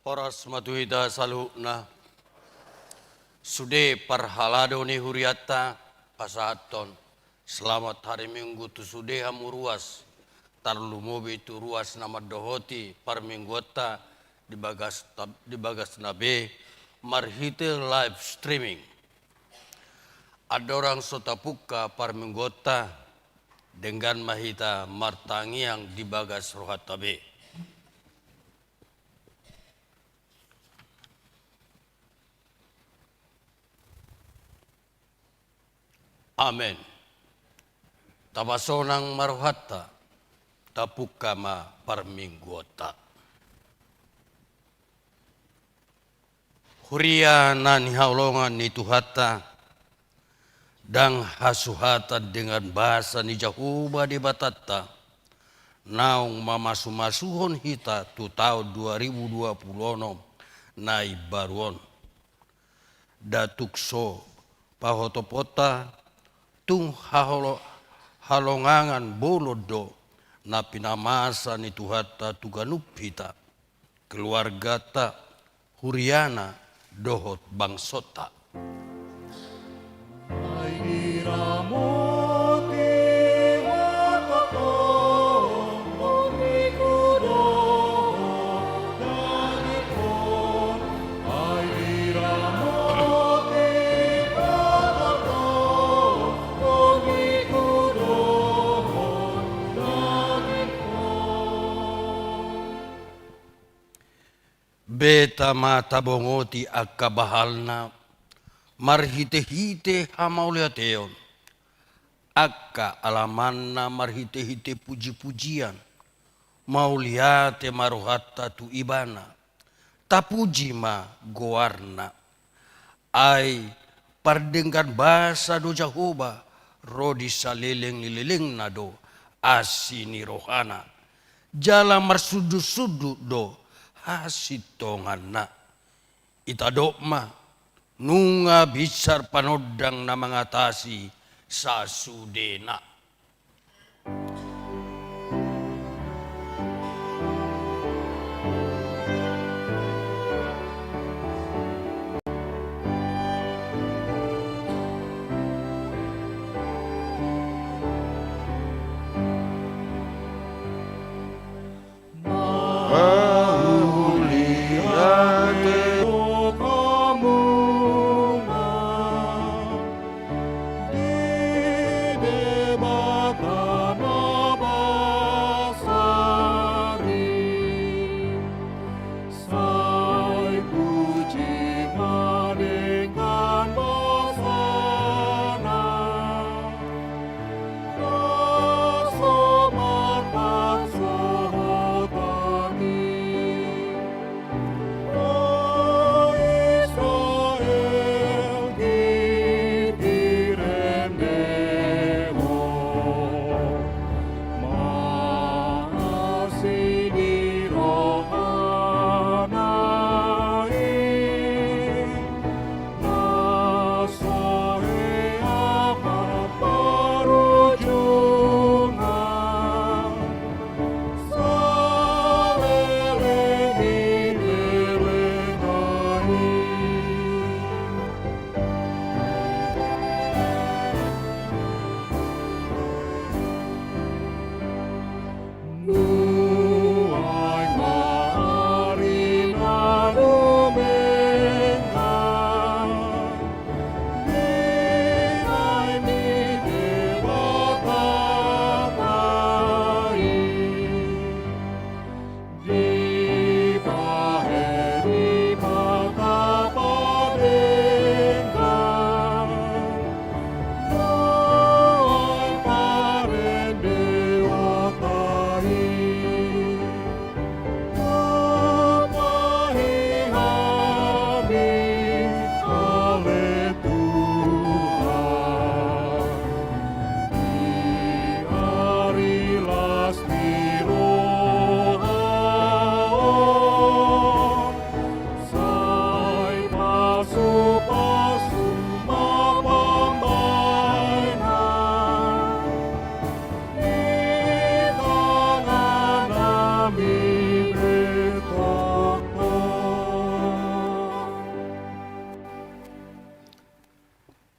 Poros matuhita salukna sude parhalado ni huriata pasaton selamat hari Minggu tu sude hamuruas tarlu mobi tu ruas nama dohoti par minggota di bagas nabe marhite live streaming ada orang sotapuka par minggota dengan mahita martangiang di bagas rohat tabe. Amen. Tabasonang maruhata tapukama parminggota. Huriana ni haulongan ni tuhata dang hasuhata dengan bahasa ni jahuba di batata naung mamasu-masuhon hita tu tahun 2020 nai baruon datukso pahotopota tung halongangan bolodo na pinamasa ni tuhata tuganupita keluarga ta huriana dohot bangsota. Beta mata bongoti akka bahalna marhite-hite hamauliateon akka alamanna marhite-hite puji-pujian mauliate maruhata tu ibana tapuji ma goarna ai pardengkan bahasa do Jahoba rodi saleleng-leleng nado asini rohana jala marsudu-sudu do hasitonganna itadokma nunga bisar panodang na mengatasi sasudena.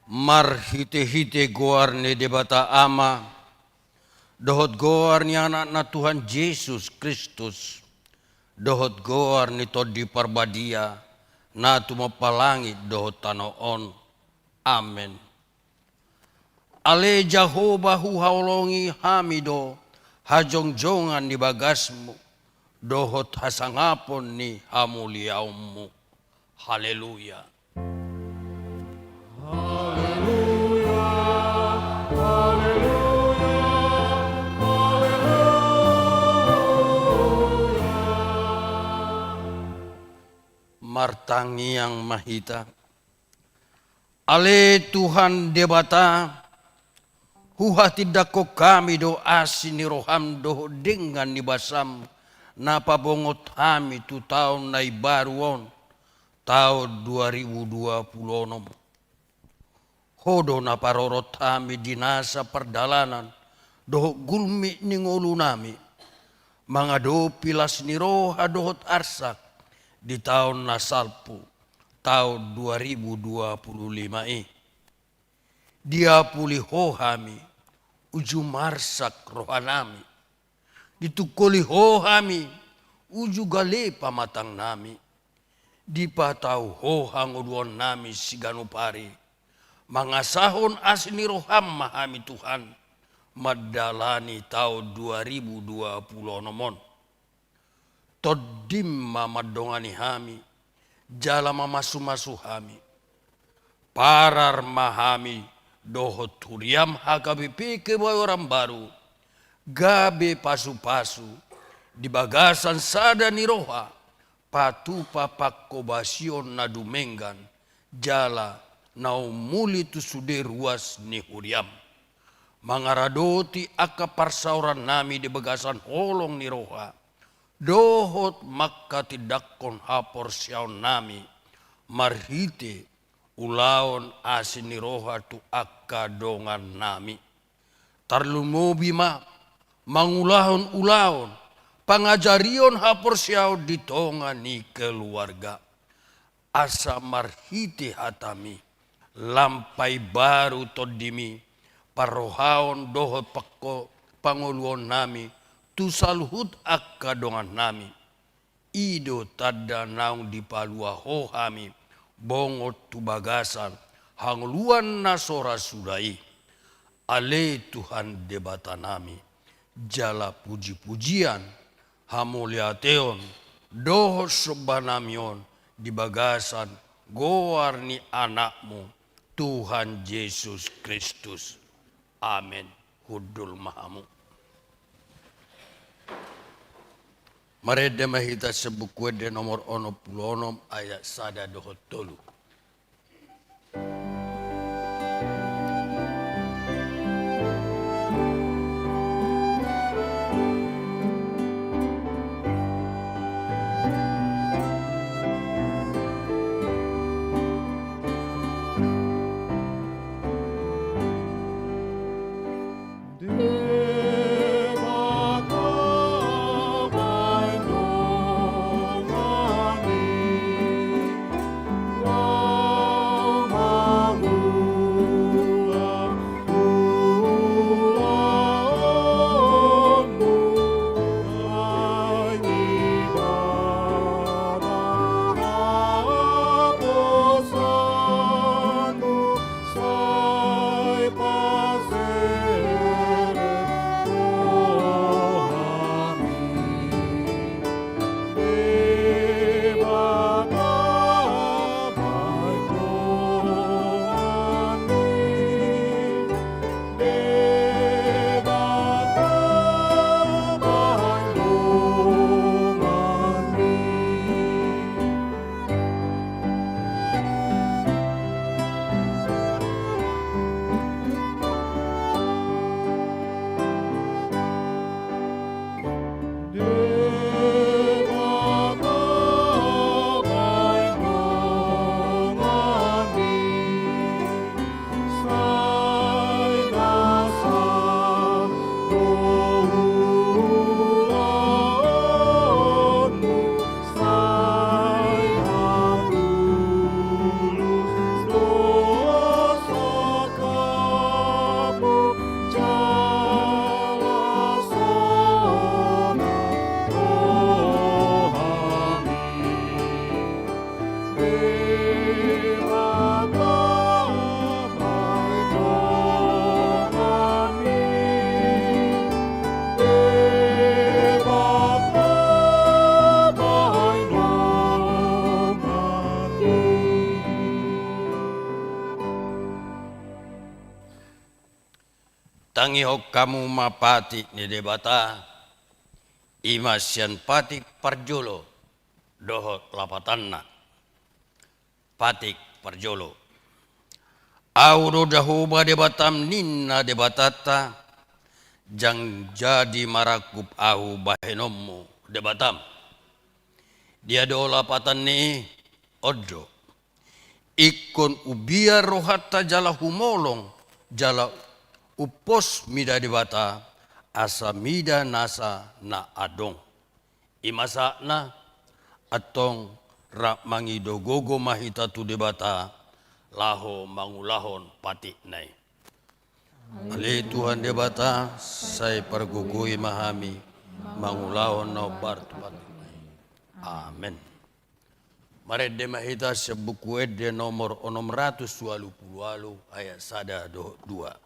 Mar hite-hite goar ne debata ama, dohot goar ni anak na Tuhan Yesus Kristus, dohot goar ni todi parbadia, na tumapalangit dohot tanoon. Amen. Ale Jehovah huhaulongi hamido, hajongjongan ni bagasmu, dohot hasangapon ni hamuliaummu. Haleluya. Martangi yang mahita, ale Tuhan debata, huha tidak ko kami do asini roham do dengan nibasam, napa bongot kami tu tahun nai baruon, tahun 2026. Hodo napa rorot kami dinasa perdalanan, doh gulmi ningolu nami, mangado pilas ni roha dohot arsak, di tahun nasalpu, tahun 2025 dia pulih hohami, uju marsak rohanami, ditukoli hohami, uju gale pamatang nami, dipatau hohang uduan nami siganupari, mangasahon asni roham mahami Tuhan, madalani tahun 2020 nomon. Todim mamadongani hami, jala mamasu-masu hami, parar mahami, dohot huriam hakabipi kebayoran baru, gabe pasu-pasu, di bagasan sada niroha, patu papak kobasion nadumenggan, jala naumuli tu sude ruas ni huriam. Mangaradoti aka parsauran nami di bagasan holong niroha, dohot makka tidak kon hapor siaon nami, marhite ulaon asini roha tu akka dongan nami. Tarlumobi ma mangulahon ulaon, pangajarion hapor siaon di tonga ni keluarga. Asa marhite hatami, lampai baru todimi, parohaon dohot pakko panguluon nami, tu saluhut akka dongan nami, ido tada naung di palua hohami, bongot tu bagasan, hangluan nasora sudai, ale Tuhan debata nami, jala puji-pujian, hamuliateon, doho sobanamion, di bagasan, goar ni anakmu, Tuhan Yesus Kristus. Amin. Hudul mahamu. Marede mahita sebukwe de nomor 16 ayat sada dohot tolu. Wow. tangi hok kamu mapati ni debata imasian patik parjolo doho lapatanna patik parjolo audo dahuba debatam ninna debatata jang jadi marakup ahu bahenommu debatam dia do lapatan ni odo ikon ubia rohatta jala humolong jala upos mida debata asa mida nasa na adong imasa na atong rak mangido gogo mahita tu debata laho mangulahon pati nai ale Tuhan debata saya pergugui mahami mangulahon no bartupat amin. Mari demahita sebuku ede nomor 620 ayat 1-2.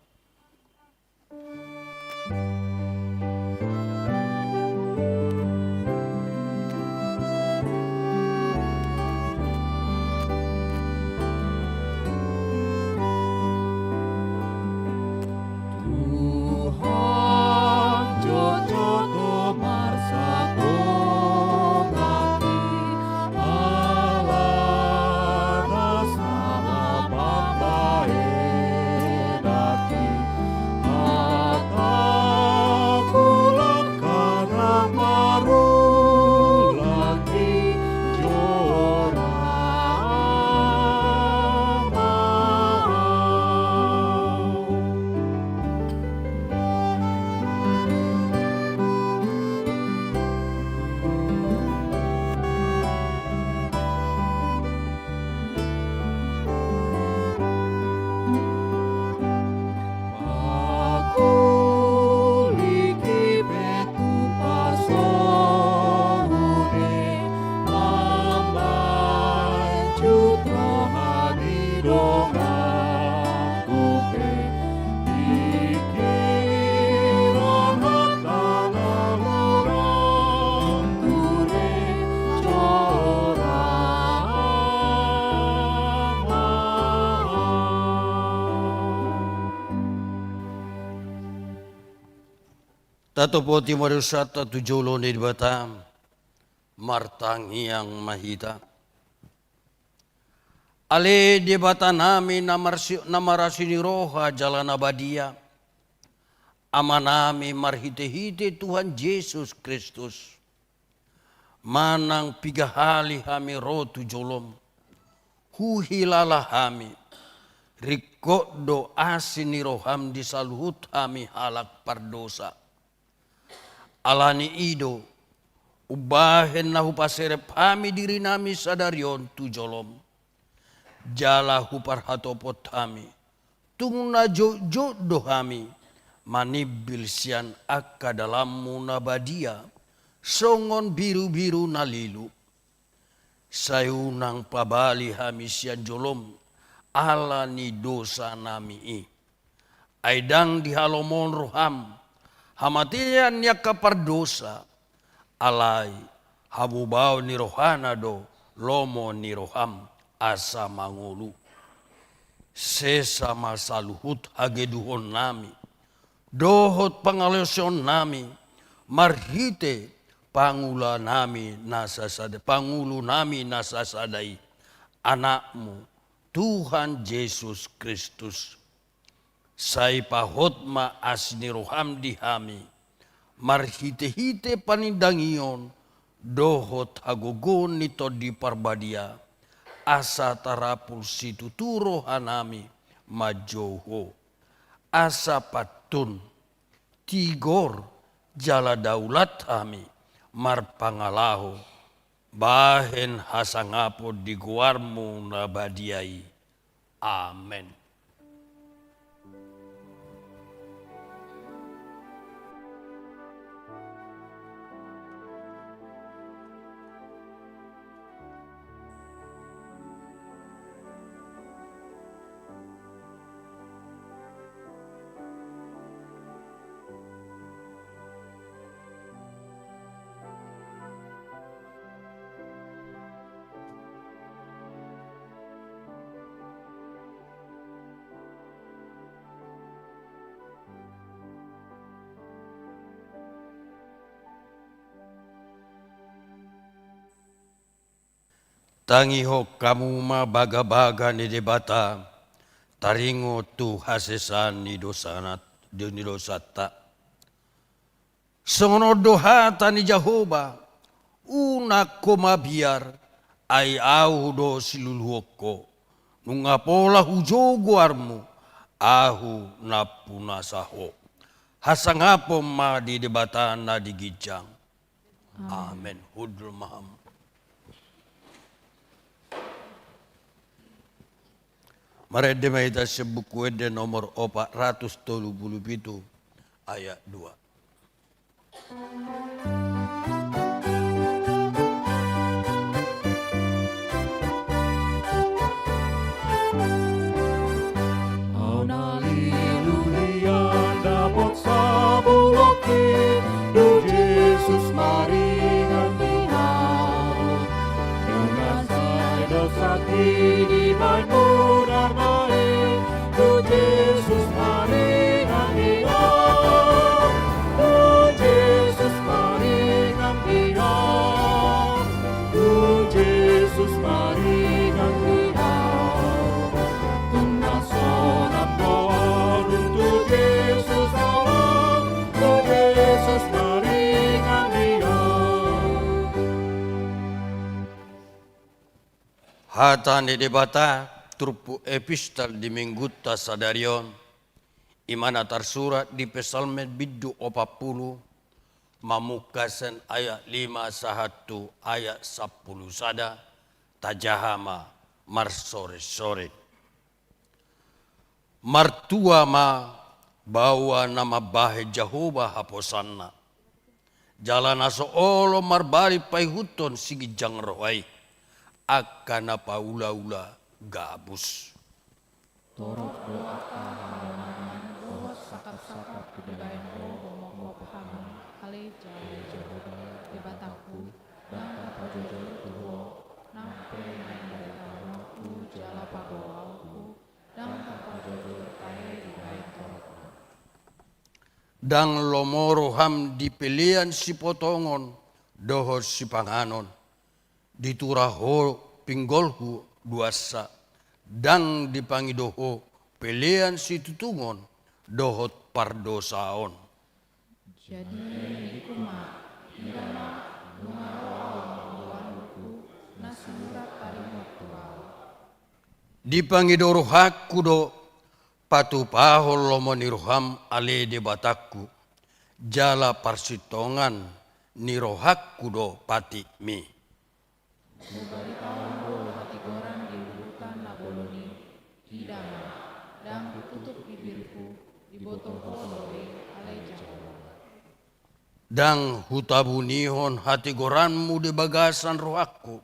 Tato po Timoreus 1:7 ni batam martang yang mahita. Ale debata nami namarasini roha jalan abadia. Amanami marhite-hite Tuhan Yesus Kristus. Manang pigahali hami rotu jolom. Huhilala hami. Rikok do asini roham disaluhut hami halak pardosa. Alani ido ubahen nahu paserep hami diri nami sadarion tu jolom jala hupar hatopot hami tungna jodoh hami manibil sian akka dalam munabadia songon biru-biru nalilu sayunang pabali hami sian jolom alani dosa nami i aidang dihalomon roham hamatian yak kapardosa alai habubau ni rohana do lomo ni roham asa mangulu sesa masaluhut hageduhon nami dohot pangaleson nami marhite pangula nami nasasada pangulu nami nasasadai anakmu Tuhan Yesus Kristus. Sai pahot ma asni roham dihami marhite-hite panindangion dohot hagogon nito di parbadia asa tarapul situ turo hanami majoho asa patun tigor jala daulat hami marpangalaho bahen hasangapo di guarmu nabadiai amen. Tangiho kamu ma baga-baga ni debata, taringo tu hasesan ni dosata. Songono dohata ni Jehovah, una komabiar, ay au do siluluhoko, nungapola hujogo armu, ahu napunasaho. Hasangapo ma di debata na digijang. Amen. Hudul maham. Marede mahita sebuku ede nomor 437 ayat 2. Yesus maringan dihau, dengan saya dosa kini baik mudah naik. Tu Yesus maringan dihau, Tu Yesus maringan dihau, Tu Yesus maringan dihau. Tuna sonam doa tu Yesus tolong, Tu Yesus maringan dihau. Hata ni debata turpu epistel di minggutta sadarion imana tersurat di pesalme biddu 40 mamukasen ayat 51 ayat 10 sada tajahama marsore-sore. Martua ma bawa nama bahe Jehovah haposanna. Jalan aso olo marbari paihuton sigi jangrohai. Akana paula-ula gabus. Torok doa kahanan, doa sakap-sakap kedayan roho mau pahaman, aleja Jehovah debataku, dan pajojo tuho, nampe mereka aku jala padoaku, dan pajojo tahe di bayan torokna. Dang lomoro ham di pilihan si potongon, doho si panganon. Dituraho pinggolhu duasa, dang dipangidoho pilihan si tutungon, dohot pardosaon. Jadi ikuma, hidana, nungaroa wanuku, nasurat parimot tuau. Dipangidoro hakku do patupahol lomoniroham ale debatakku, jala parsitongan nirohakku do pati mi. Mubari kaondo hati gorang diurukan naboloni, hidana, dan tutup bibirku, dibotong kosore, aleja. Dang hutabunihon hati goranmu di bagasan rohakku,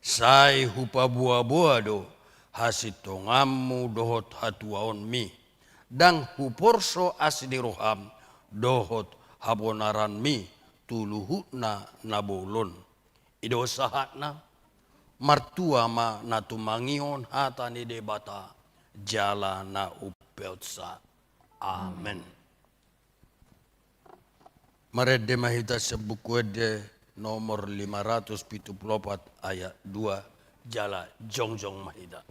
sai hupa buah-buah do hasitongammu dohot hatuaon mi, dang huporso asli roham dohot habonaran mi tuluhutna nabolon. Ido sahatna martua ma natumangion hata ni debata jala na upeutsa. Amen. Marede mahita sebuku ede nomor 574 ayat 2 jala jongjong mahita.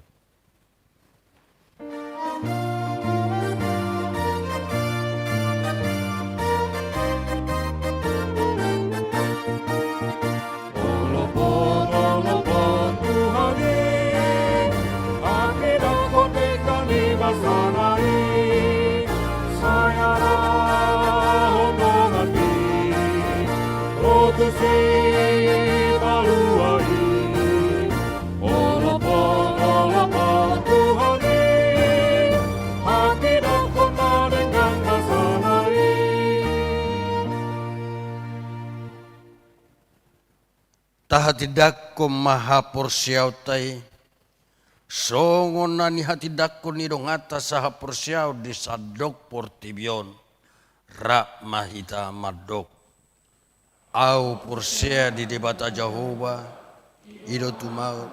Tahatidak ko maha porsiaw tay, songon na ni hatidak ko nidong atas saha porsiaw di sadok portibion, rak mahita madok. Au porsia di debata Jehovah, ido tumau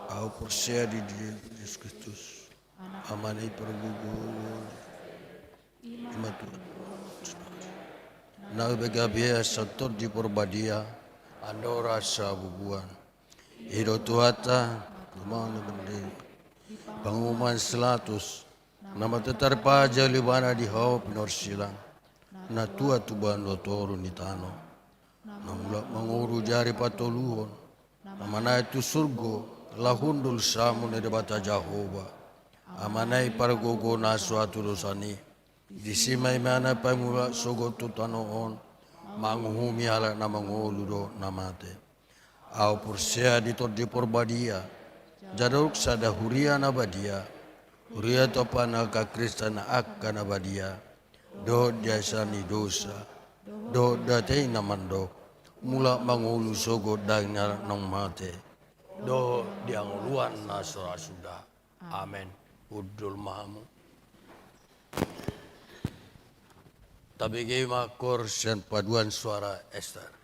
au porsia di Yesus Kristus, amanai pergugu, imatu Nagabia sator di porbadia, andora sabubuan. Ido tuata, kumang bende, pangumuman selatus, nama tetarpa jalibana di hau pinor silang, na tua tuban lotoru nitano, namulak manguru jari patoluhon, namana itu surgo, lahundul samun edebata Jehova, amanai pargogo na suatu dosani, disimai mana pamula sogo tutanoon, manguhumi ala na mangoludo namate. Au pursea ditor di porbadia, jadok sada huria nabadia, huria topana ka kristana akka nabadia, do jasani dosa, do datei namando, mula mangulu sogo dagnya nong mate, do dianguluan nasra sudah. Amin. Udul mahamu. Tabigi makor sen paduan suara Esther.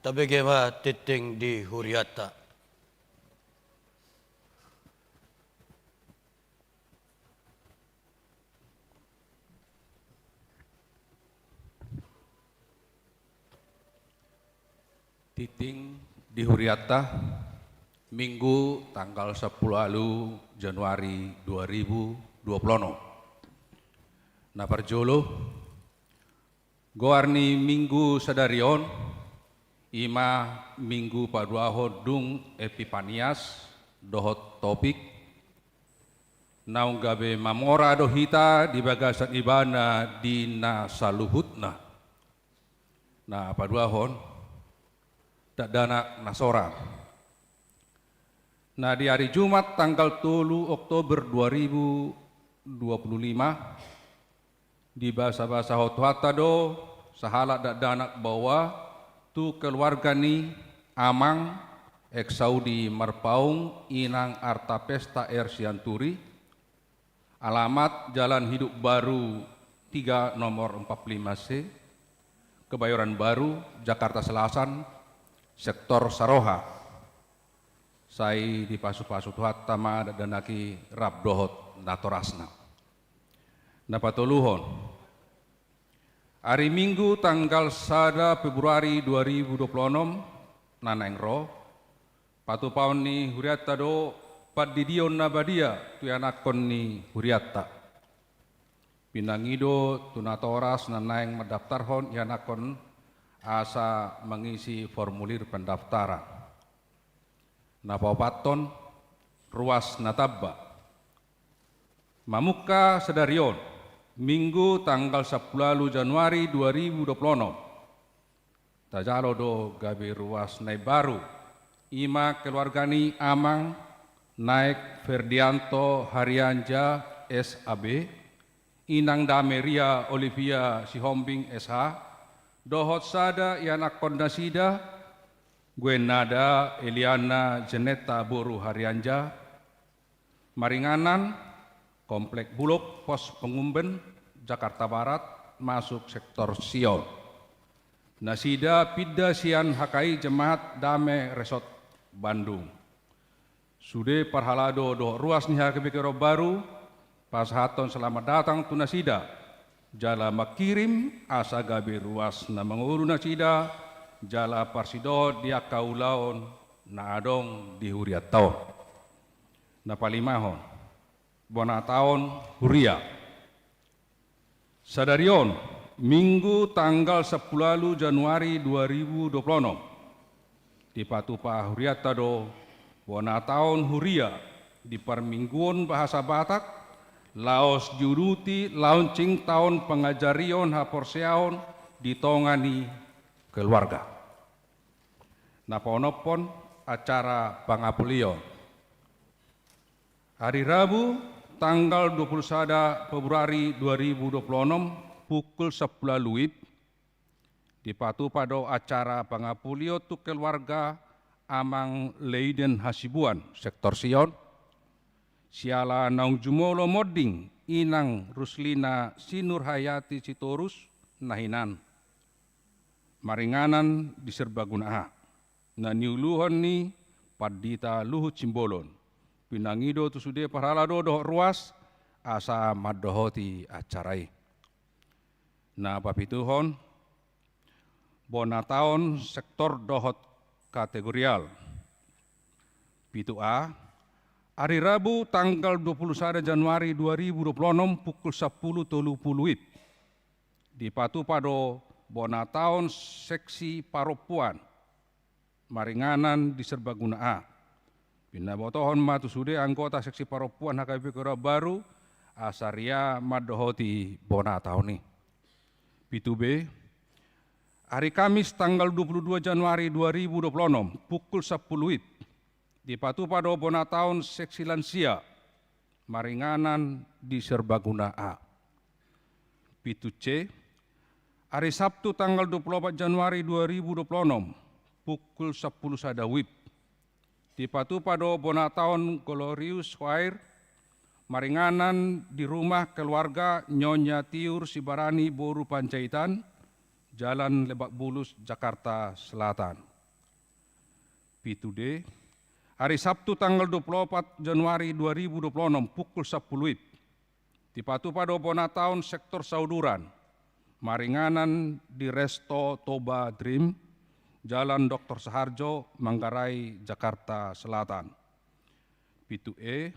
tabegema titing di huriata. Titing di Huriata, Minggu tanggal 10 Januari 2020. Na parjolo, goarni Minggu sadarion, ima Minggu paduaho dung Epipanias, dohot topik, naung gabe mamora dohita di bagasan ibana di na saluhutna. Na paduahon, tak dana nasora. Nah di hari Jumat tanggal 3 Oktober 2025 di bahasa-bahasa hotuhata do sahala dak danak bawa tu keluarga ni amang ek Saudi Marpaung inang Arta Pesta Sianturi, alamat Jalan Hidup Baru 3 nomor 45C, Kebayoran Baru, Jakarta Selatan, sektor Saroha. Sai di pasu-pasu tuhat tama dan naki rab dohot natorasna. Napatoluhon. Hari Minggu tanggal 1 Februari 2026 naneng ro patu paon ni huriata do padidion nabadia tu anakon ni huriata. Pinangido tunatoras naneng mendaftarhon yanakon asa mengisi formulir pendaftaran. Napapaton ruas natabba. Mamuka sedarion Minggu tanggal 10 Januari 2026. Tajalo do gabe ruas naik baru. Ima keluargani amang naik Ferdianto Harianja SAB, Inang Dameria Olivia Sihombing SH, dohot sada yanak kondasida, Gwenada Eliana Jeneta Boru Harianja, Maringanan, Komplek Bulog, Pos Pengumben, Jakarta Barat, masuk sektor Sion. Nasida Pidda Sian Hakai Jemaat Dame Resort Bandung. Sude parhalado do ruas nih kebekero baru, pashaton selamat datang tunasida. Jala makirim asa gabe ruas na manguru nasida, jala parsido dia kaulaon na adong di huriat taon. Na palimahon, bona taon huria. Sadarion, Minggu tanggal 10 Januari 2026, di patupa huriat tado, bona taon huria, di permingguan bahasa Batak, Laos juruti launching tahun pengajarion haporseaon ditongani keluarga. Naponopon acara pangapulion. Hari Rabu tanggal 21 Februari 2026 pukul 10 luit dipatu pada acara pangapulio tu keluarga amang Leiden Hasibuan sektor Sion. Siala naung jumolo moding inang Ruslina Sinur Hayati Sitorus nahinan. Maringanan di Serbaguna. Na niuluhon ni Padita Luhut Simbolon. Pinangido tu sude parhalado doh ruas asa madohoti acarai. Na papituhon bona taon sektor dohot kategorial. Pitu A, hari Rabu tanggal 21 Januari 2026 pukul 10.30 di Patu Pado bona taon seksi Paropuan Maringanan di Serbaguna A. Pinabotohon matu sude anggota seksi Paropuan HKP Kora Baru asaria madohoti bona taon ni. Pitu B, hari Kamis tanggal 22 Januari 2026 pukul 10 di Patu Pado bona taon seksi lansia Maringanan di Serbaguna A. Pitu C, hari Sabtu tanggal 24 Januari 2026 pukul 10 sadawib di Patu Pado bona taon Glorious Choir Maringanan di rumah keluarga Nyonya Tiur Sibarani Boru Pancaitan, Jalan Lebak Bulus, Jakarta Selatan. Pitude, hari Sabtu tanggal 24 Januari 2026 pukul 10 WIB, di Patu Pado Bonataun sektor Sauduran, Maringanan di Resto Toba Dream, Jalan Dr. Saharjo, Manggarai, Jakarta Selatan. Pitu E,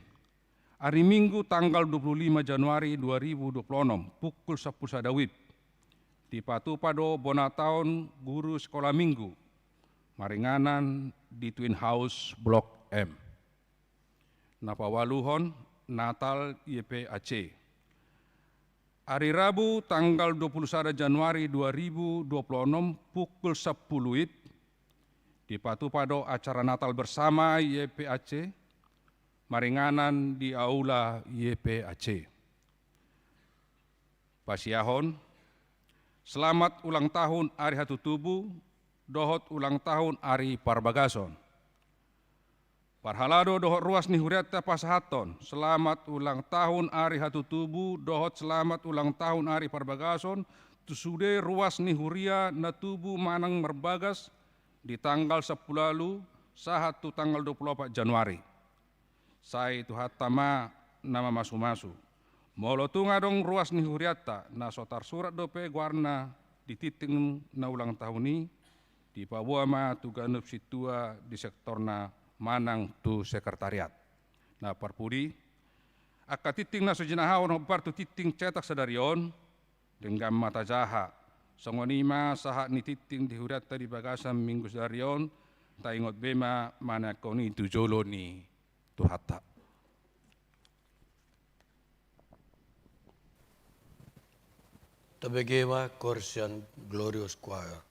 hari Minggu tanggal 25 Januari 2026 pukul 10 Sadawib, di Patu Pado Bonataun Guru Sekolah Minggu, Maringanan di Twin House Blok M. Napawaluhon Natal YPAC. Hari Rabu tanggal 21 Januari 2026 pukul 10 WIB, di Patu Pado acara Natal bersama YPAC, Maringanan di Aula YPAC. Pasiahon, selamat ulang tahun Ari Hatu Tubuh, dohot ulang tahun Ari Parbagason. Parhalado dohot ruas ni Huriatta Pasahaton, selamat ulang tahun Ari Hatu Tubuh, dohot selamat ulang tahun Ari Parbagason, tusude ruas ni Huria na tubuh manang merbagas di tanggal 10 lalu, sahatu tanggal 24 Januari. Sai tu hatama nama masu-masu. Molotunga dong ruas ni Huriatta, na sotar surat dope guarna di titing na ulang tahun ni, di Pabuama tu ganup situa di sektorna manang tu sekretariat. Na parpudi, aka titing na sujinahawon hobar tu titing cetak sadarion, dengan mata jaha. Songonima sahat ni titing di Huriatta di Bagasan minggu sadarion, ta ingot bema mana koni tu jolo ni tu hatta. Tabegewa Korsian Glorious Choir.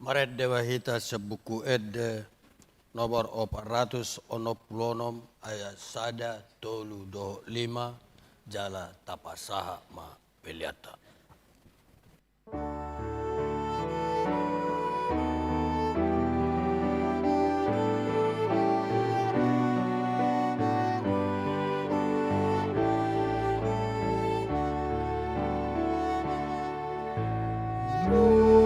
Maret Dewa Hita sebuku ed nomor 466 ayat sada tolu do 5 jala tapasaha ma peliata. Oh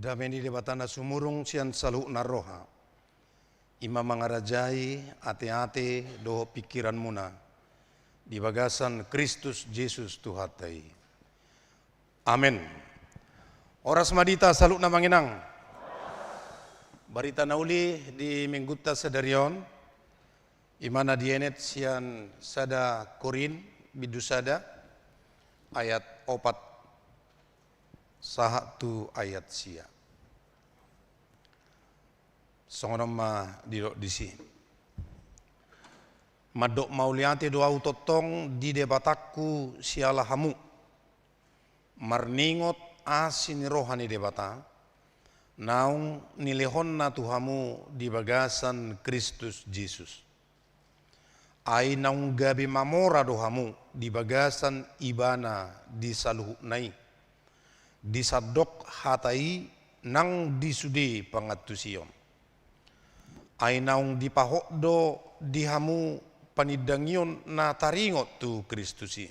Dameni debatana sumurung sian salu naroha. Ima mangarajai ate-ate doho pikiran muna. Di bagasan Kristus Yesus Tuhatai. Amin. Oras madita salu na manginang. Barita nauli di mingguta sadarion. Imana dienet sian sada Korin bidusada ayat 4 sahatu ayat sia. Songonom di sini. Madok mauliate doa utotong di debatakku siala hamu. Marningot asin rohani debata. Naung nilehonna tuhamu di bagasan Kristus Yesus. Ai naung gabi mamora dohamu di bagasan ibana di saluhu nai. Disadok hatai nang disudi pangatusion. Ai naung dipahokdo dihamu panidangion na taringot tu Kristusi.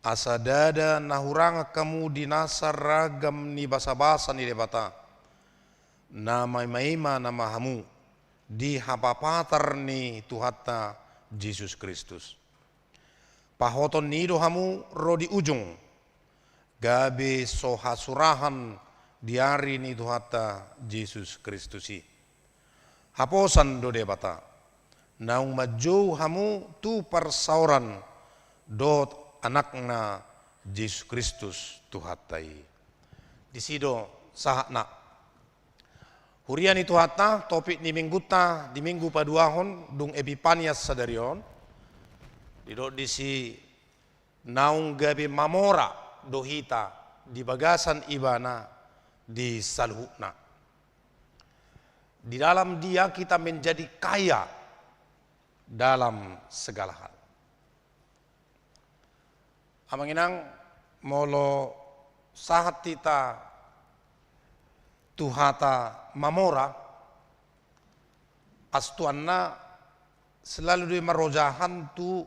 Asa dada nahuranga kamu dinasar ragam ni basa-basa ni debata. Na maima nama hamu di hapapatar ni Tuhata Yesus Kristus. Pahoton nido hamu rodi ujung. Gabe sohasurahan diari ni Tuhata Yesus Kristusi. Haposan do debata. Naung maju hamu tu persauran dot anakna Yesus Kristus Tuhatai. Di sido sahakna. Hurian itu hata topik ni mingguta di minggu paduahon dung Epipanias sadarion. Di si naung gabi mamora dohita di bagasan ibana di salhukna. Di dalam dia kita menjadi kaya dalam segala hal. Amanginang molo sahat kita Tuhata mamora astuanna selalu di marojahan tu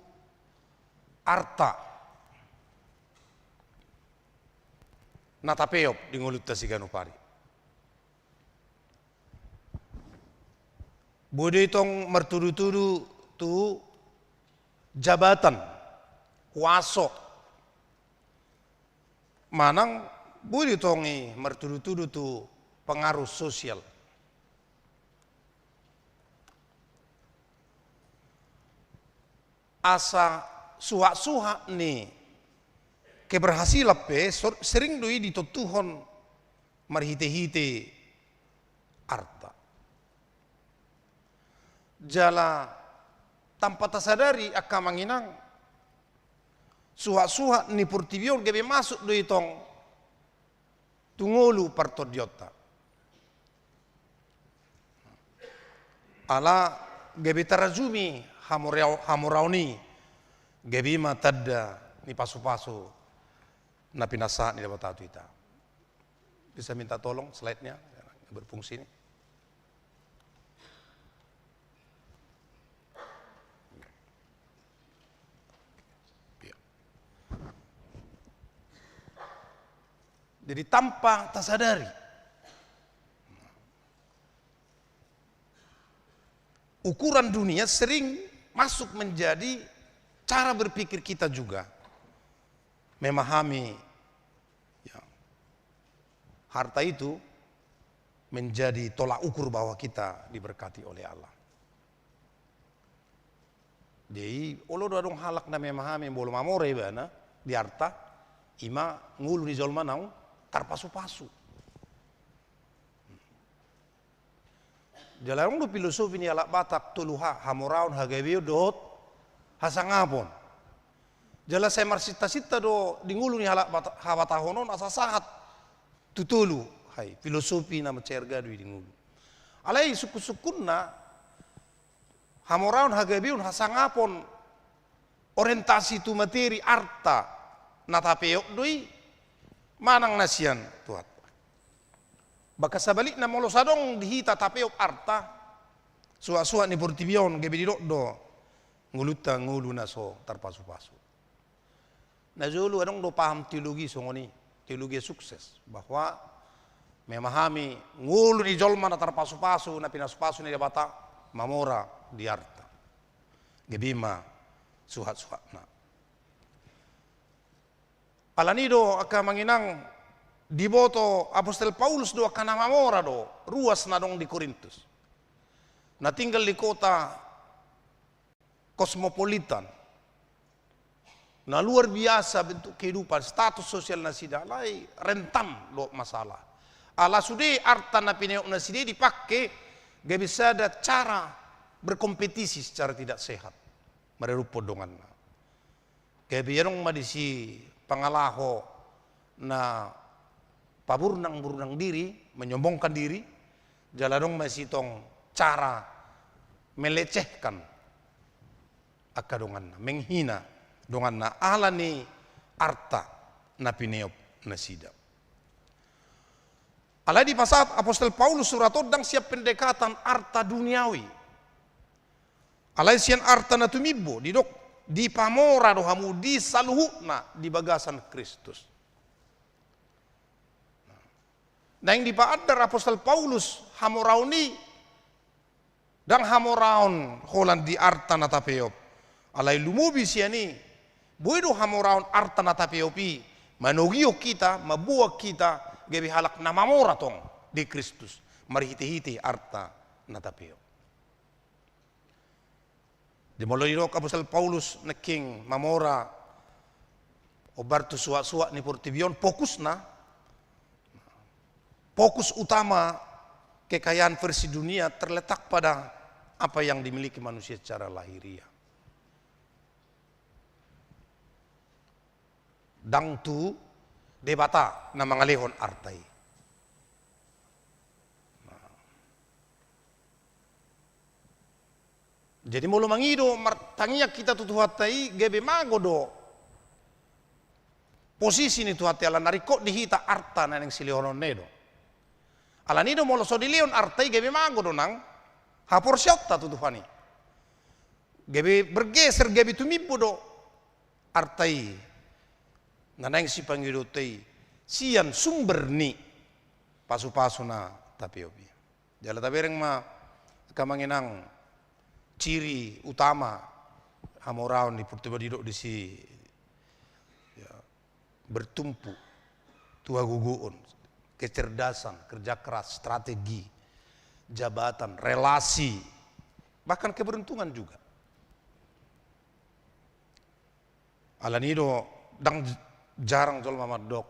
arta natapeyop di ngulut tasiganupari. Bude itong mertudu-tudu tu jabatan, kuaso. Manang bude itong mertudu-tudu tu pengaruh sosial. Asa suha-suha ni keberhasilan pe sering doi ditotuhon marhite-hite arta. Jala tanpa tasadari akan manginang suha-suha ni purtibion gebe masuk do itong tungolu partodiota. Ala gebe tarajumi hamurauni gebe matadda ni pasu-pasu na pinasa ni dapat tatu ita. Bisa minta tolong slide-nya berfungsi ini. Jadi tanpa tasadari ukuran dunia sering masuk menjadi cara berpikir kita juga memahami ya, harta itu menjadi tolak ukur bahwa kita diberkati oleh Allah. Jadi olo dong halak na memahami bolo mamore bana di harta ima ngulu ni zolma naung tarpasu-pasu. Jalarong do filosofi ni alak Batak tuluha hamuraun hagabiyo dot hasangapon. Jala saya marsita-sita do dingulu ni alak hawatahonon asa sahat tutulu hai filosofi na mencerga do dingulu. Alai suku-sukunna hamuraun hagabiyo hasangapon orientasi tu materi arta natapeyok doi manang nasian Tuhan. Baka sabalik na molo sadong dihita tapeyok arta suwa-suwa ni portibion gebe do nguluta ngulu na so tarpasu-pasu. Na julu adong do paham teologi songoni, teologi sukses bahwa memahami ngulu ni jolma na tarpasu-pasu na pinasu-pasu ni bata mamora di arta gebima suhat-suhatna alanido aka manginang diboto apostol Paulus do aka mamora do ruas na dong di Korintus na tinggal di kota kosmopolitan na luar biasa bentuk kehidupan, status sosial na sida, lai rentan lo masalah. Ala sude arta na pineok na sida dipakai, gak bisa ada cara berkompetisi secara tidak sehat. Mererupo dongan na. Gak biarong madisi pangalaho na paburnang-burnang diri, menyombongkan diri, jalanong masih tong cara melecehkan akadongan na, menghina dongan na ala ni arta na pineop na sida. Ala di pasat apostol Paulus surat odang siap pendekatan arta duniawi. Ala sian arta na tumibo di pamora do hamu di saluhuna di bagasan Kristus. Nah yang dipaadar apostol Paulus hamorauni dan hamoraun holan di arta na tapeop. Alai lumubi siani buido hamoraun arta na tapeopi manogio kita mabuak kita gebi halak na mamora tong di Kristus marihiti-hiti arta na tapeo. Di molodiro apostol Paulus na king mamora obartu suak-suak ni portibion fokus utama kekayaan versi dunia terletak pada apa yang dimiliki manusia secara lahiriah. Dang tu debata na mangalehon artai. Jadi mulu mangido martangia kita tutuhatai gebe magodo posisi ni tuhati ala nariko dihita arta na neng silionon nedo. Ala nido molo sodilion artai gebe magodo nang hapor syatta tutuhani. Gebe bergeser gebe tumipu do artai. Nanang si pangidotay siyan sumber ni pasu-pasu na tapiopi. Jala tabereng ma kamanginang ciri utama hamoraon di Portobadidok di si ya, bertumpu tua guguun, kecerdasan, kerja keras, strategi, jabatan, relasi, bahkan keberuntungan juga. Alanido dang jarang jol mamadok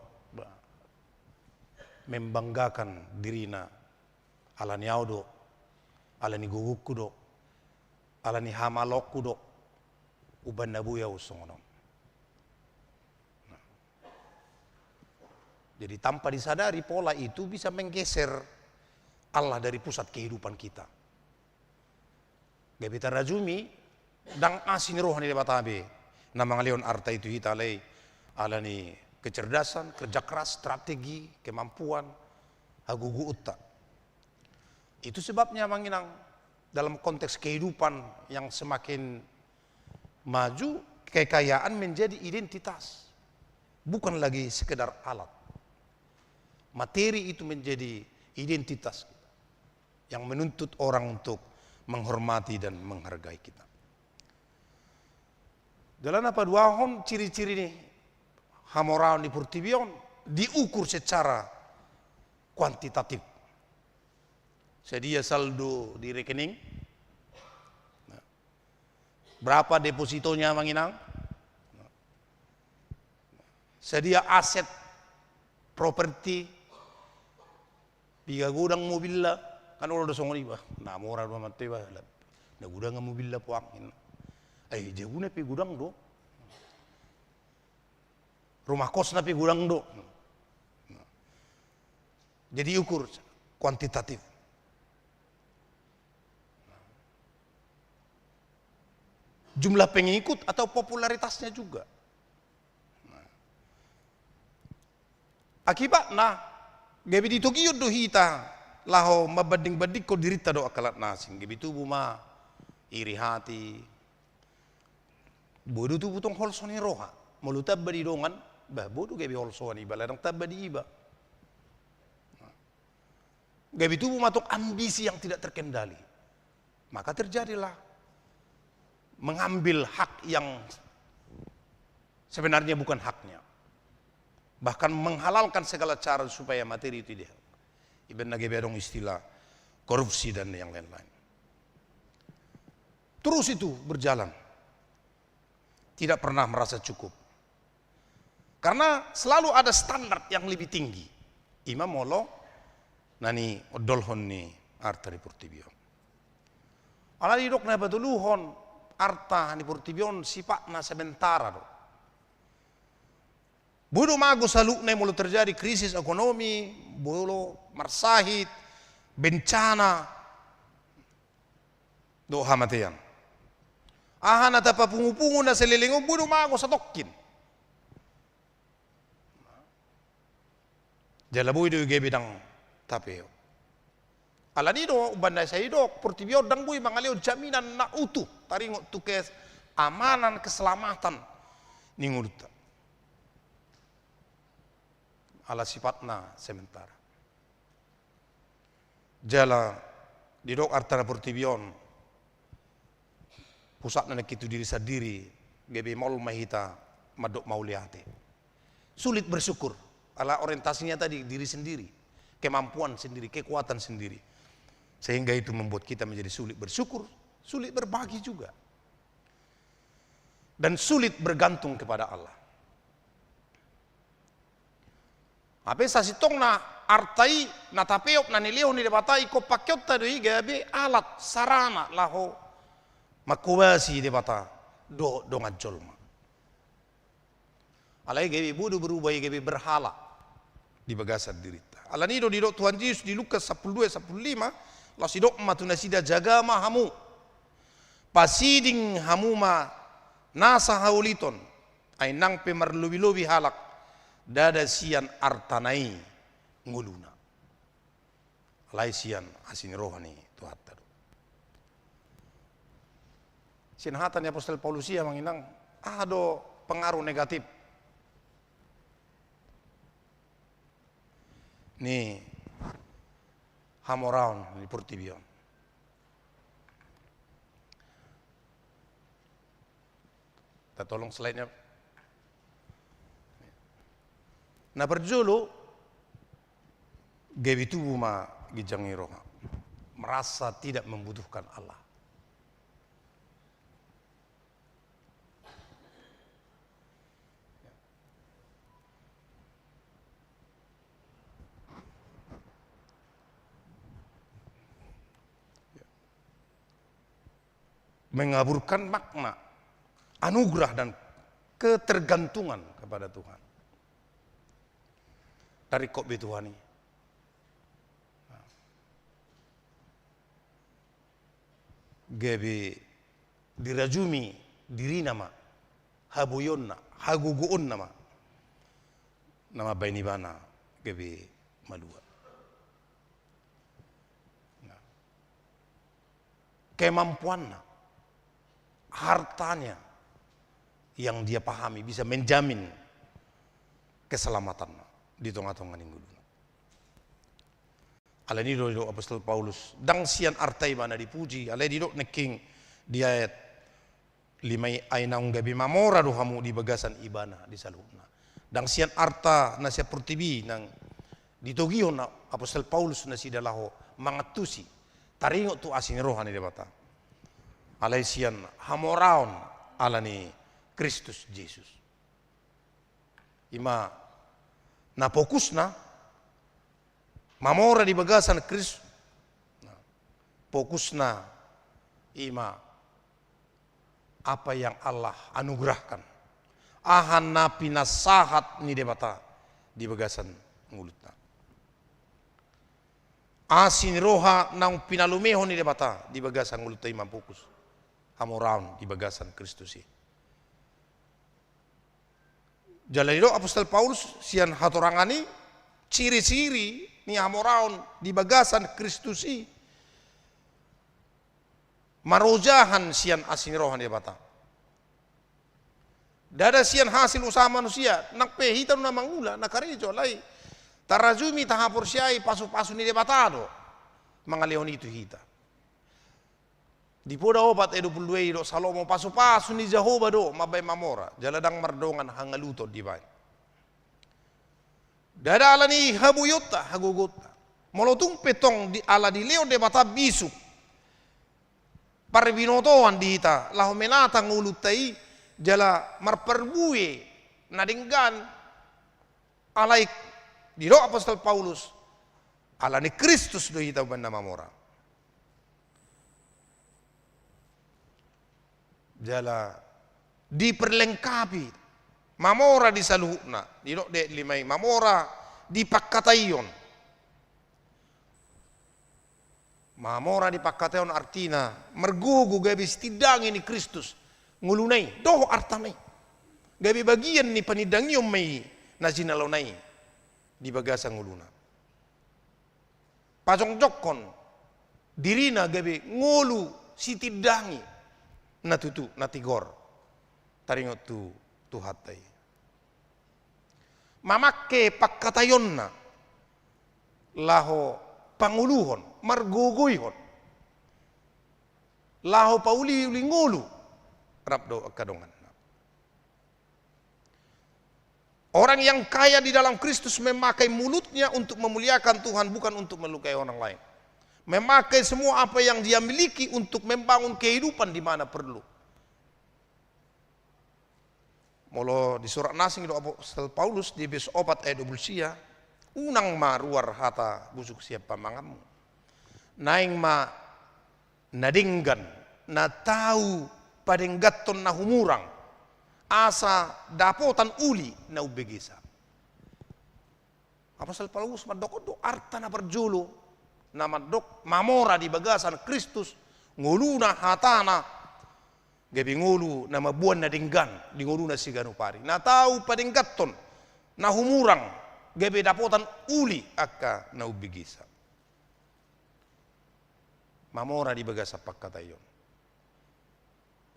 membanggakan dirina alani audo alani gugukku do alani hamalokku do uban nabuya usongono. Jadi tanpa disadari pola itu bisa menggeser Allah dari pusat kehidupan kita. Gabita rajumi dang asin rohani debatabe nama ngalion arta itu hitalei alani kecerdasan, kerja keras, strategi, kemampuan, hagugu uta. Itu sebabnya manginang dalam konteks kehidupan yang semakin maju, kekayaan menjadi identitas. Bukan lagi sekedar alat. Materi itu menjadi identitas kita, yang menuntut orang untuk menghormati dan menghargai kita. Dalam apa dua hon ciri-ciri ini hamoraon di Portibion diukur secara kuantitatif. Sedia saldo di rekening, berapa depositonya manginang, sedia aset properti, piga gudang mobil lah, kan udah songoni bah, namora dua mati bah, na gudang mobil lah puang, jauh pi gudang do. Rumah kos napi gudang do. Jadi ukur kuantitatif. Jumlah pengikut atau popularitasnya juga. Akibatnya, gabi di Tokyo do hita laho mabading-bading ko dirita do akalat nasing. Gabi tubuh ma iri hati. Bodoh tu butong holsoni roha. Malutab badi dongan. Bah bodoh gabi holsoni baladang tab badi iba. Gabi tubuh matuk ambisi yang tidak terkendali. Maka terjadilah mengambil hak yang sebenarnya bukan haknya. Bahkan menghalalkan segala cara supaya materi itu dia. Iben nage bedong istilah korupsi dan yang lain-lain. Terus itu berjalan. Tidak pernah merasa cukup. Karena selalu ada standar yang lebih tinggi. Ima molo nani odolhon ni arta di Portibion. Ala didok na batuluhon arta ni Portibion sipakna sementara do. Budo mago salukne mulu terjadi krisis ekonomi, bolo marsahit, bencana do hamatian. Ahana tapa pungu-pungu na selilingo budo mago satokin. Jalaboy do ge bidang tapeo. Ala nido ubanda sa idok Portibio dang boy mangaleo jaminan na utuh taringo tukes amanan keselamatan ningurta. Ala sifatna sementara. Jala didok artana Portibion pusatna nekitu diri sadiri gebe maul mahita madok mauliate. Sulit bersyukur. Ala orientasinya tadi diri sendiri, kemampuan sendiri, kekuatan sendiri. Sehingga itu membuat kita menjadi sulit bersyukur, sulit berbagi juga. Dan sulit bergantung kepada Allah. Apa sasitong na artai na tapeok na nileo ni debatai ko pakyot tadi gabe alat sarana laho makubasi debata do ngajolma. Alai gabe budu berubah gabe berhala di bagasan dirita. Alani do didok Tuhan Yesus di Lukas 12:15 la sidok matuna sida jaga ma hamu pasiding hamu ma nasa hauliton ay nang pemarlubi-lubi halak dada sian artanai nguluna alai sian asin rohani tuhatta sin hatan apostol Paulusia manginang ado pengaruh negatif ni hamoraun di Portibion. Kita tolong slide-nya. Nah berjulu gebi tubuh ma gijangi roha merasa tidak membutuhkan Allah. Mengaburkan makna anugerah dan ketergantungan kepada Tuhan dari kok Tuhan ini. Gabe dirajumi diri nama habuyonna haguguun nama bainibana gabe malua. Kemampuannya hartanya yang dia pahami bisa menjamin keselamatan di tengah-tengah ninggul. Ala ni do apostol Paulus dang sian artai mana dipuji ala di do neking di ayat 5 ainang gabi mamora do hamu di bagasan ibana di salubna. Dang sian arta na sia portibi nang ditogion na apostol Paulus na sidalaho mangatusi taringo tu asin rohani debata. Alaisian hamoraun alani Kristus Yesus. Ima na fokusna mamora di bagasan Kristus. Fokusna ima apa yang Allah anugerahkan. Ahan napi nasahat ni debata di bagasan ngulutna. Asin roha nang pinalumeho ni debata di bagasan ngulutna imam fokus. Hamoraun di bagasan Kristus. Jalaido apostol Paulus sian hatorangani ciri-ciri ni hamoraun di bagasan Kristus. Marojahan sian asin rohan debata. Dada sian hasil usaha manusia nak pehitan na mangula na karejo lai tarajumi tahapur siai pasu-pasu ni debatado. mangaleon itu hita. Di poda obat 22 do salomo pasu-pasu ni Jehovah do mabay mamora jaladang mardongan hangaluto di bay. Dada ala ni habuyota hagugota. Molotung petong di ala di leo de bata bisu. Parbinotoan di hita laho menata ngulutai jala marperbue nadinggan alai di do apostol Paulus ala ni Kristus do hita banda mamora. Jala diperlengkapi mamora di saluhna di do de limai mamora di pakkatayon. Mamora di pakkatayon artina mergugu gabi tidang ini Kristus ngulunai doh artanai gabi bagian ni panidangiyom may nasinalonai di bagasa nguluna pajong jokon dirina gabi ngulu si tidangi natutu natigor taringot tu hatai mamakke pakkatayonna laho panguluhon marguguyhon laho pauli ngulu rabdo akadongan. Orang yang kaya di dalam Kristus memakai mulutnya untuk memuliakan Tuhan, bukan untuk melukai orang lain. Memakai semua apa yang dia miliki untuk membangun kehidupan di mana perlu. Molo di surat nasing do apostol Paulus di bes 4 ayat 20 unang ma ruar hata busuk siapa mangamu. Naing ma nadinggan na tahu padenggaton na humurang asa dapotan uli na ubegisa. Apostol Paulus madok arta na berjulu na madok mamora di bagasan Kristus nguluna hatana gabi ngulu na mabuan na dinggan di ngulu na siganu pari na tahu padenggaton na humurang gabi dapotan uli akka na ubegisa. Mamora di bagasa pakkatayon.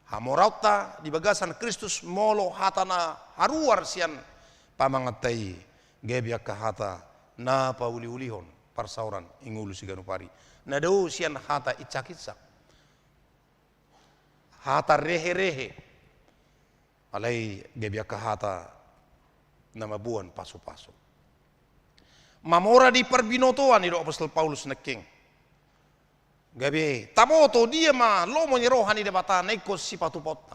Hamorauta di bagasan Kristus molo hatana haruar sian pamangatai gebi akka hata na pauli-ulihon parsauran ingulu siganu pari na dau sian hata icak-icak hata rehe-rehe alai gebi akka hata na mabuan pasu-pasu. Mamora di perbinotoan itu apostol Paulus neking gabe tamoto dia ma lomo ni rohani de bata neko si patupota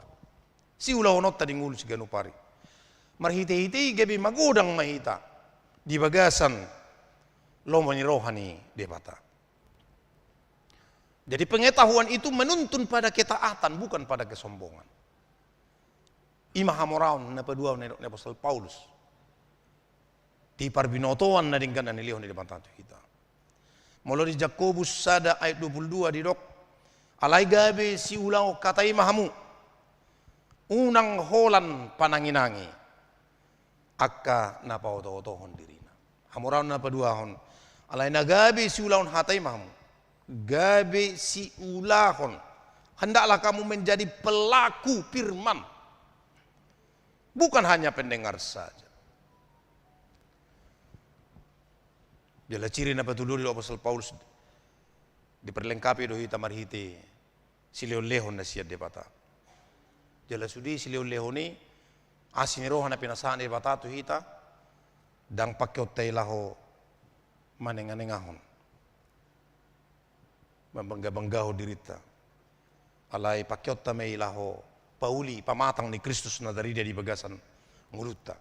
si ula onotta di ngulu siganu pari marhite-hite gabe magodang mahita di bagasan lomo ni rohani de bata. Jadi pengetahuan itu menuntun pada ketaatan bukan pada kesombongan. Ima hamoraun na padua ni apostol Paulus di parbinotoan na dingkan na nilihon di bata kita. Molo di Jakobus sada ayat 22 di dok alai gabe si ulau katai mahamu unang holan pananginangi akka napa oto-otohon dirina hamuraun napa duahon alai na gabe si ulaun hatai mahamu gabe si ulahon hendaklah kamu menjadi pelaku firman bukan hanya pendengar saja. Jala ciri na patuluri do apostol Paulus diperlengkapi do hita marhite sileon lehon na siya debata. Jala sudi sileon lehoni asin rohan na pinasaan debata to hita dang pakyot tay laho manenganengahon. Mabangga-banggaho dirita. Alay pakyot ta may laho pauli pamatang ni Kristus na darida di bagasan nguluta.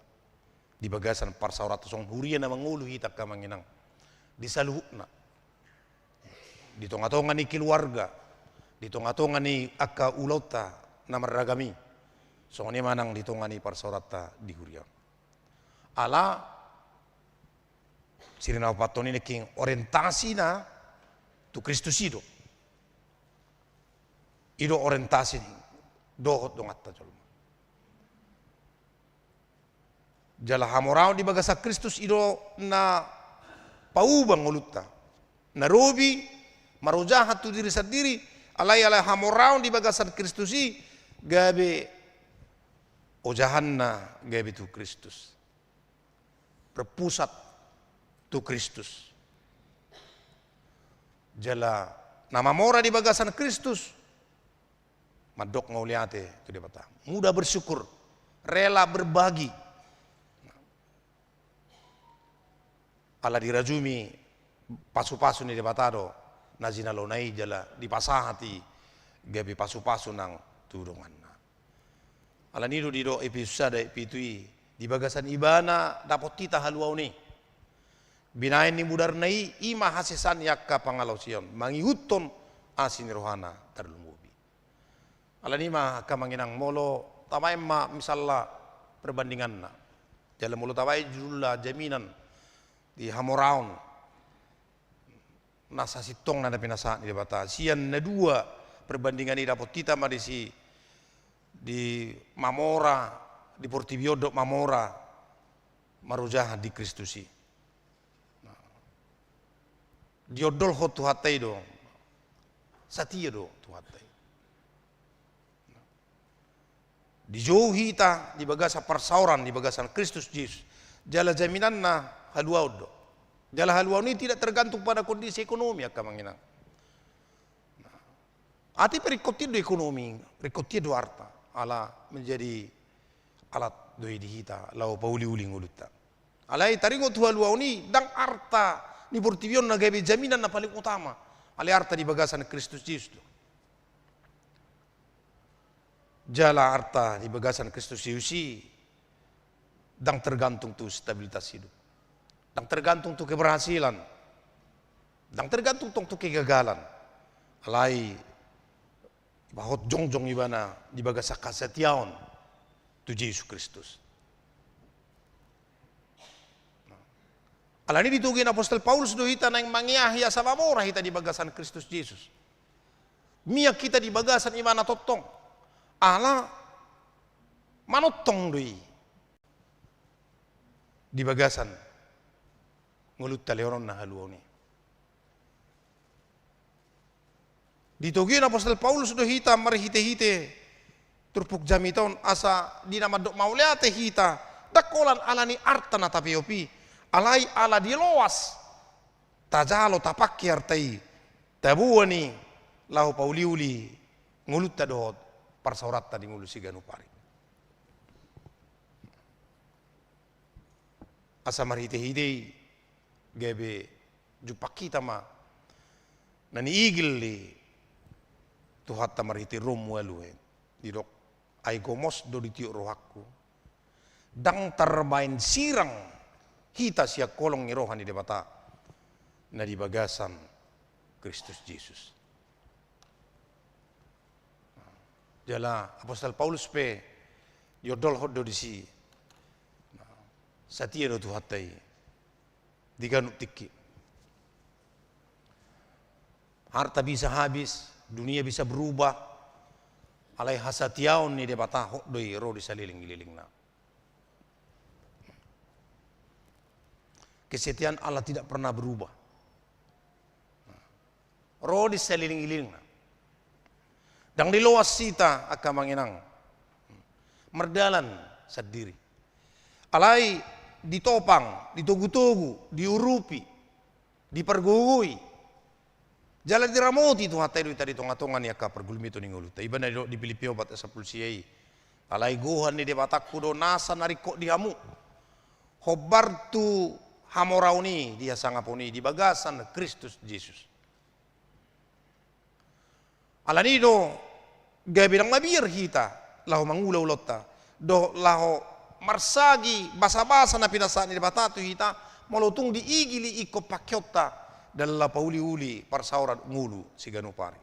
Di bagasan parsaurat song huriya na mangulu hita ka manginang. Di saluhna di tonga-tonga ni keluarga di tonga-tonga ni akka ulauta na maragami so ni manang di tonga ni parsorata di huria ala sirina patoni ni king orientasi na tu Kristus ido orientasi ni dohot dong atta jolma jala hamorao di bagasa Kristus ido na paubang ngulutta narobi marujahat tu diri sendiri alai hamoraun di bagasan Kristusi gabe ojahanna gabe tu Kristus berpusat tu Kristus Jala nama mora di bagasan Kristus. Madok ngauliate itu dia bata. Mudah bersyukur, rela berbagi. Ala dirajumi pasu-pasu ni dia bata do. Nazina lonai jala dipasahati gabi pasu-pasu nang tudungan. Ala nido dido episode pitui di bagasan ibana dapat tita haluau ni. Binain ni mudar nai ima hasisan yakka pangalausion mangihuton asin rohana terlumubi. Ala ni mah kamanginang molo tamai ma misalla perbandingan na. Jalan molo tamai jula jaminan di hamoraun nasa sitong na pinasa ni bata. Sian na dua perbandingan ni dapat tita marisi di Mamora, di Portibiodo Mamora, marujah di Kristusi. Diodol ho tuhatai do, satia do tuhatai. Dijauhi ta di bagasa persauran di bagasan Kristus Yesus. Jala jaminan na haluau do. Jala haluau ini tidak tergantung pada kondisi ekonomi akamanginang. Ati perikotido ekonomi, perikotido harta. Ala menjadi alat doi dihita lau pauli uling uluta. Alai taringo tuha luau ni dang arta ni portibion na gabe jaminan na paling utama. Alai arta di bagasan Kristus Yesus. Jala arta di bagasan Kristus Yesus dang tergantung tu stabilitas hidup. Dang tergantung tu keberhasilan. Dang tergantung tu kegagalan. Alai bahot jongjong ibana di bagasa kasetiaon tu Yesus Kristus. Alani ditugin Apostol Paulus do hita nang mangyahya sa mamora hita di bagasan Kristus Yesus. Mia kita di bagasan imana totong. Ala manotong doi di bagasan ngulut taleoron na haluoni. Ditugin Apostol Paulus do hita marhite-hite turpuk jamiton asa di nama dok mauliate hita dakolan alani arta na tapiopi alai ala diloas tajalo tapaki artai tabuani lahu pauliuli ngulut tadot parsaurat tadi ngulu siganu pari asa marhite-hite gebe jupakita ma nani igili Tuhat tamariti Romuelu didok ay gomos do ditiyo rohakku dang terbain sirang hita siya kolong ni rohan di debata na di bagasan Kristus Yesus. Jala Apostol Paulus pe yodol hodo di si satia do tuhatai diganuk tiki harta bisa habis. Dunia bisa berubah. Alai hasatiaon ni dia batahok doi ro di saliling-liling na. Kesetiaan Allah tidak pernah berubah. Ro di saliling-liling na. Dang di luas sita akan manginang. Merdalan sendiri. Alai ditopang, ditugu-tugu, diurupi, dipergugui. Jalan diramoti tu hatai do tadi tonga-tonga ni aka pergulmi tu ninguluta. Iban na di Pilipio bat sa pulsiai. Alai gohan ni debatak kudo nasa nariko dihamu. Hobar tu hamorauni dia sangapuni di bagasan Kristus Yesus. Alanido gabi nang mabir hita lahu mangulaw lotta. Do lahu marsagi basa-basa na pinasa ni debatatu hita molutung diigili iko pakyota dalla pauli-uli parsaurat ngulu siganu pari.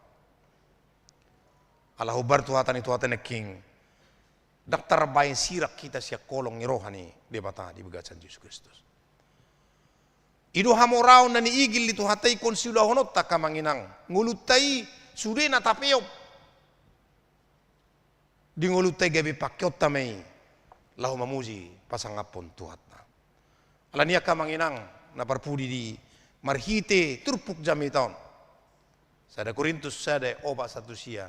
Allah hubar tuhatan itu hatan king. Daktar bayin sirak kita siya kolong ni rohani debata di bagasan Yesus Kristus. Ido hamorao na niigil itu hatay konsiula honot ta kamanginang ngulutay sude na tapeo. Di ngulutay gabi pakyot tamay lahu mamuji pasangapon tuhatna. Ala niya kamanginang naparpudi di marhite turpuk jamiton. Sada Korintus sada oba satu sia.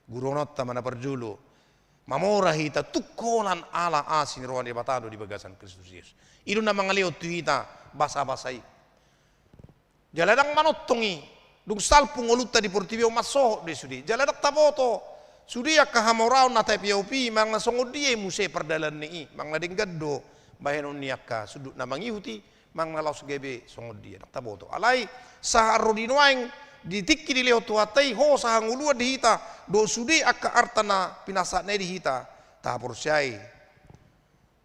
Guronot tamana perjulu. Mamora hita tukolan ala asin rohan di batado di bagasan Kristus Yesus. Idu na mga liot hita basa-basay. Jaladang manotongi dung salpung ngolutta di portibio masoho de sudi jaladak taboto sudi akka hamorau na tapiopi mang na songodi muse perdalan ni mang na dinggaddo bahenon ni akka sudut na mangihuti mang na laus gebe songodi dak taboto alai sa rodinoaing ditikki di leo tuatai ho sa ngulua di hita do sudi akka artana pinasat na di hita ta porsyai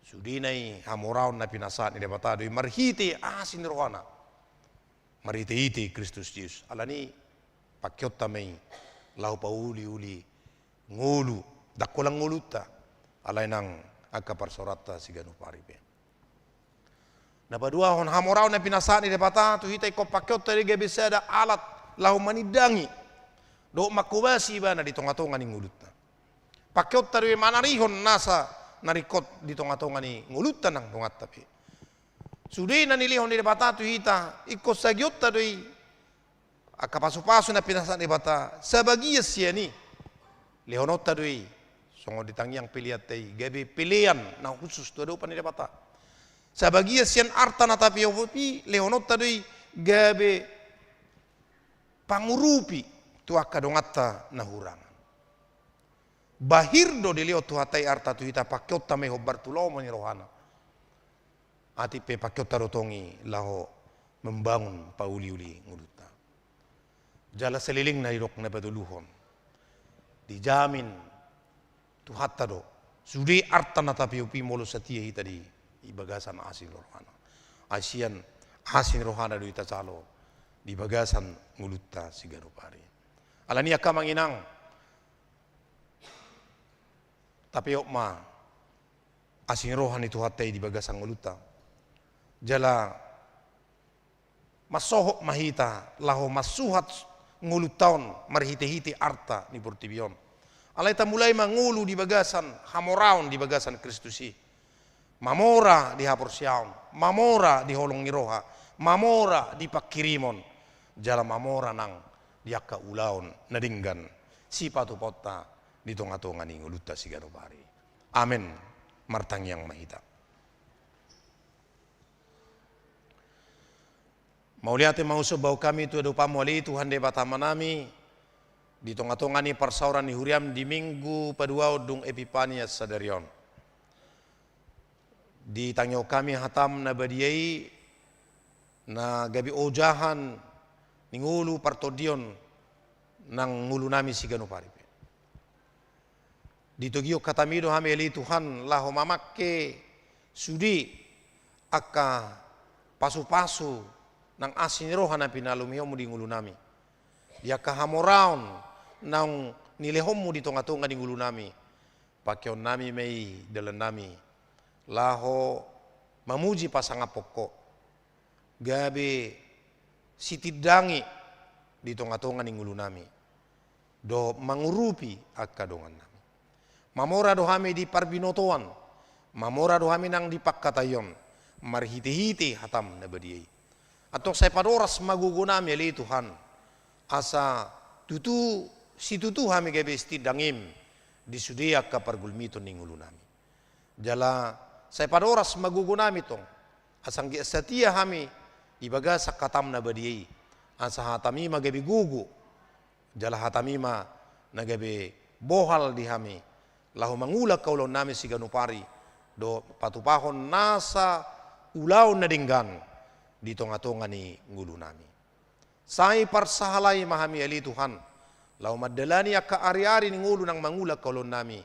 sudi nai hamorau na pinasat ni debata do marhiti asin rohana marite-ite Kristus Yesus alani pakyotta mei lau pauli-uli ngulu dakolang nguluta alai nang akka parsorata siganu paripe na padua hon hamorau na pinasani de pata tu hitai ko pakyotta de gebesada alat lau manidangi do makubasi bana di tonga-tonga ni nguluta pakyotta de manarihon nasa narikot di tonga-tonga ni nguluta nang tongat tapi sudi na nilihon ni bata tu hita ikut sagyotta doi akapasu-pasu na pinasan ni bata sebagia siani lehonotta doi songo ditangyang pilihat tei gabe pilihan na khusus tu do pani bata sebagia sian arta na tapi opi lehonotta doi gabe pangurupi tu akadongata na hurang bahir do dilio tu hatai arta tu hita pakyotta me hobartulomo ni rohana ati pe pakyotta rotongi laho membangun pauli-uli nguluta jala seliling na irok na paduluhon dijamin tu hatta do sudi arta na tapi upi molo satia hita di ibagasan asin rohana asian asin rohana do ita calo di bagasan nguluta sigaro pari alani akka manginang tapi okma asin rohani tu hatta di bagasan nguluta jala masohok mahita laho masuhat ngulutaon marhite-hite arta ni portibion alai ta mulai mangulu di bagasan hamoraon di bagasan Kristusi mamora di haporsiaon mamora di holong niroha mamora di pakirimon jala mamora nang diaka ulaon nadinggan sipatu potta di tonga-tonga ni nguluta sigaro bari amen martang yang mahita. Mauliate mauso bau kami tu edo pamwali Tuhan de batamanami di tonga-tonga ni persauran ni huriam di minggu padua udung Epipania sadarion. Di tangyo kami hatam na badiai na gabi ojahan ningulu partodion nang ngulu nami sigano paripe. Di togio katamido hami eli Tuhan laho mamakke sudi akka pasu-pasu nang asin rohana pinalumihomu di ngulu nami dia kahamoraon nang nilehomu di tonga-tonga di ngulu nami pakion nami mei dalam nami laho mamuji pasanga pokok gabe sitidangi di tonga-tonga di ngulu nami do mangurupi akadongan nami mamora do hami di parbinotoan mamora do hami nang di pakkatayon marhite-hite hatam na badiai atau saya padoras magugunami ali Tuhan asa tutu si tutu hami gabe stidangim di sudia ka pargulmito ningulu nami jala saya padoras magugunami tong asang setia hami ibaga sakatam na badiai asa hatami magabe gugu jala hatami ma nagabe bohal di hami lahu mangula kaulon nami siganupari do patupahon nasa ulaw na dinggan di tonga-tonga ni ngulu nami. Sai parsahalai mahami ali Tuhan. Lau madalani akka ari-ari ni ngulu nang mangula kolon nami.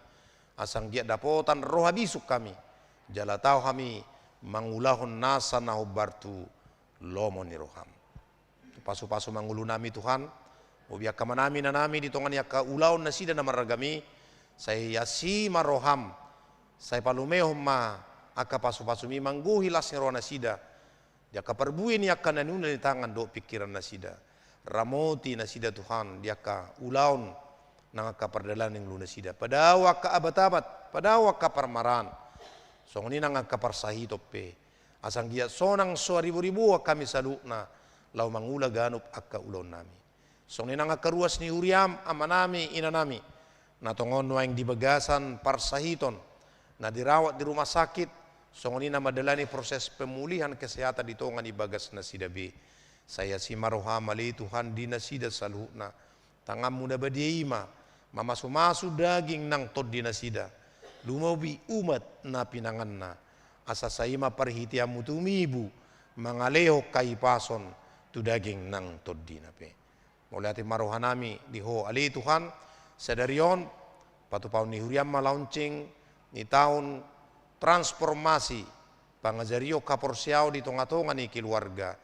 Asang dia dapotan roh habisuk kami. Jala tau kami mangulahon nasa na hubartu lomo ni roham. Pasu-pasu mangulu nami Tuhan. Ubiaka manami na nami di tonga ni akka ulaon na sida na maragami. Saya yasi maroham. Saya palumehom ma akka pasu-pasu mi mangguhilas ni roh na sida. Dia kaperbuin ni akan nanuna di tangan do pikiran nasida ramoti nasida Tuhan dia ka ulaun nang ka perdalan ning luna sida padawa ka abatabat padawa ka parmaran songni nang ka parsahi toppe asang dia sonang so ribu-ribu kami salukna lau mangula ganup akka ulon nami songni nang ka ruas ni huriam amanami inanami natongon waing di bagasan parsahiton na dirawat di rumah sakit songoni na madalani proses pemulihan kesehatan di tonga di bagas na sidabi Saya si maroha mali Tuhan dinasida saluhna. Tangan muda badiima. Mamasu-masu daging nang tod dinasida. Lumobi umat na pinanganna. Asa saima parhitiamu tumibu. Mangaleho kay pason tu daging nang tod dinape. Mulai ati maroha nami diho ali Tuhan. Sadarion patupaw ni huriam malaunching ni tahun transformasi pangajario kaporsiaw di tonga-tonga ni keluarga.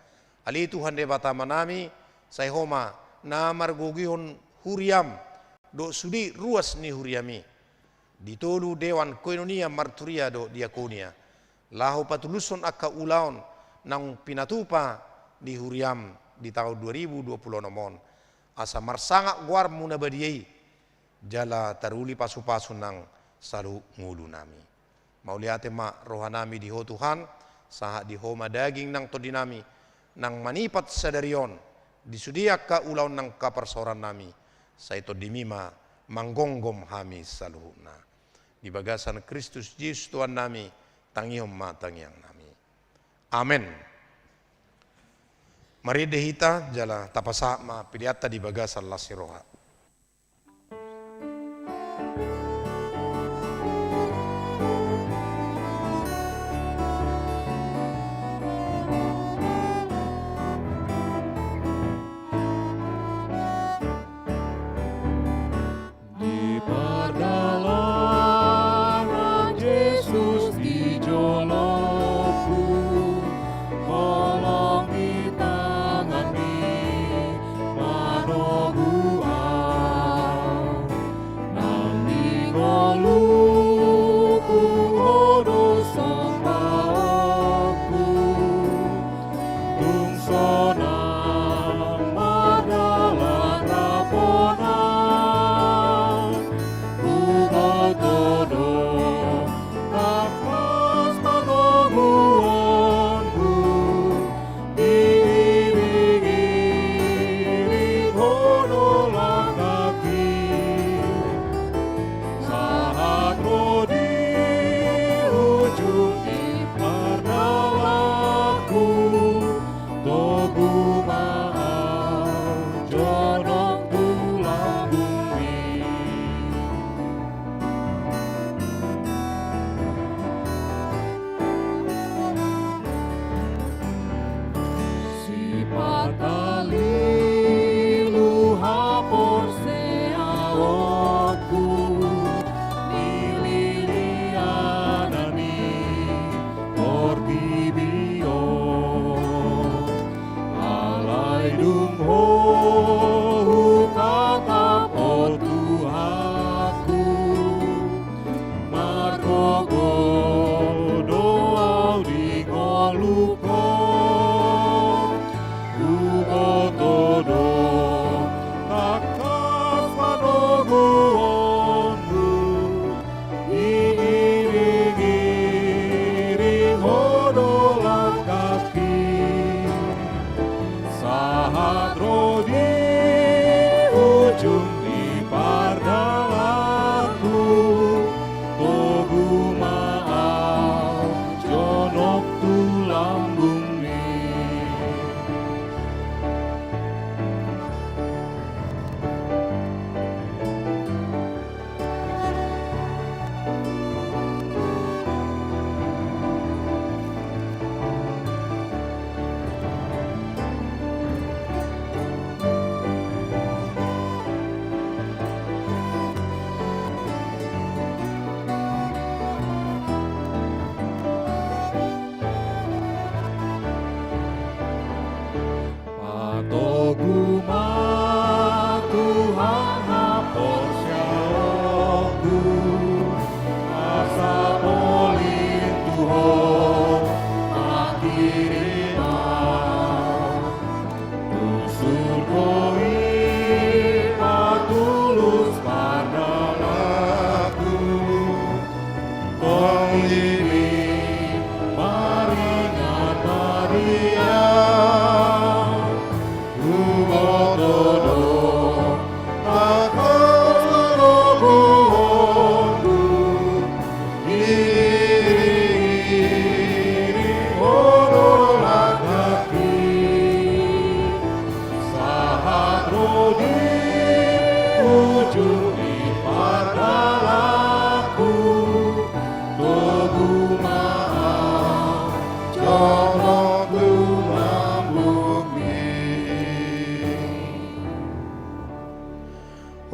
Ali Tuhan de batama nami say homa na margugihon huriam do sudi ruas ni huriami. Ditolu dewan koinonia marturia do diakonia. Lahu patuluson akka ulaon nang pinatupa di huriam di tahun 2020 nomon. Asa marsanga guar muna badiyai jala taruli pasu-pasu nang salu ngulu nami. Mauliate ma rohanami diho Tuhan saha diho madaging nang todinami nang manipat sadarion disudiak ka ulaw nang kapersoran nami sa ito dimima manggonggom hami saluhuna di bagasan Kristus Yesus Tuhan nami tangiyom matangyang nami. Amen. Mari dehita jala tapasa ma piliata di bagasan lasiroha.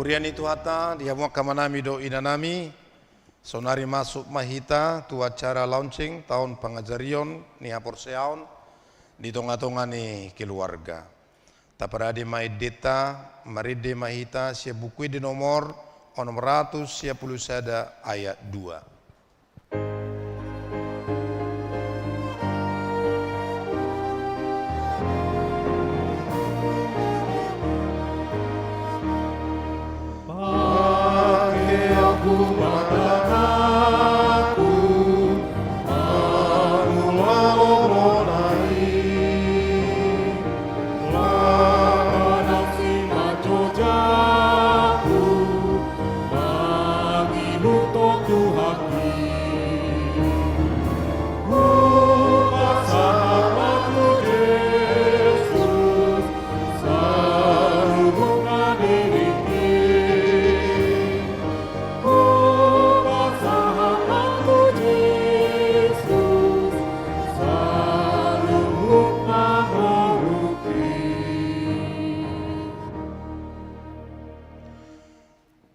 Hurian itu hata dihamuak kamanami do inanami sonari masuk mahita tu acara launching tahun pengajarion ni hapor seaon di tonga-tonga ni keluarga. Taparade mai deta maride mahita sia buku di nomor 100 sia puluh sada ayat 2.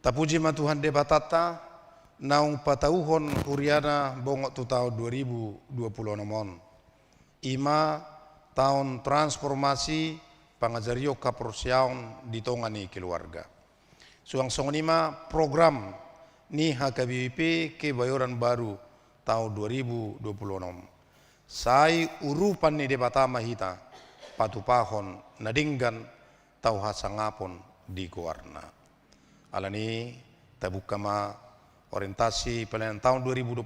Tapuji ma Tuhan de batata naung patauhon huriana bongok tu tahun 2020 nomon. Ima tahun transformasi pangajario kaprosiaon di tongani keluarga. Suang songonima program ni HKBP ke bayoran baru tahun 2026. Sai urupan ni de batama hita patupahon nadinggan tau hasangapon di kuarna. Alani tabuka ma orientasi pelayanan tahun 2026